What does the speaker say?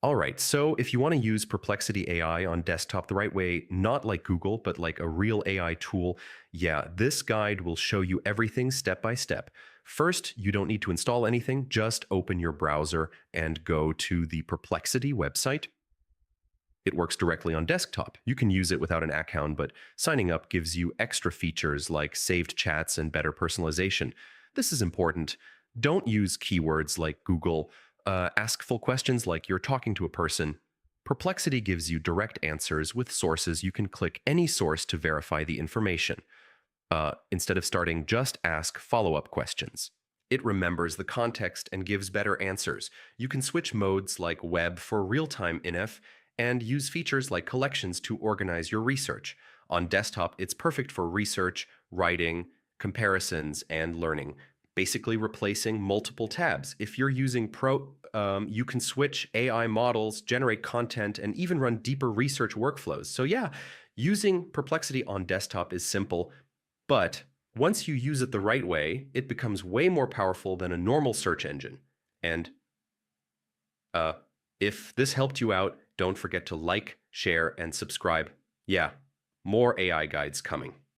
All right, so if you want to use Perplexity AI on desktop the right way, not like Google, but like a real AI tool, yeah, this guide will show you everything step by step. First, you don't need to install anything, just open your browser and go to the Perplexity website. It works directly on desktop. You can use it without an account, but signing up gives you extra features like saved chats and better personalization. This is important. Don't use keywords like Google. Ask full questions like you're talking to a person. Perplexity gives you direct answers with sources. You can click any source to verify the information. Instead of starting, just ask follow-up questions. It remembers the context and gives better answers. You can switch modes like web for real-time INF and use features like collections to organize your research. On desktop, it's perfect for research, writing, comparisons, and learning, basically replacing multiple tabs. If you're using Pro, you can switch AI models, generate content, and even run deeper research workflows. So yeah, using Perplexity on desktop is simple, but once you use it the right way, it becomes way more powerful than a normal search engine. And uh, if this helped you out, don't forget to like, share, and subscribe. Yeah, more AI guides coming.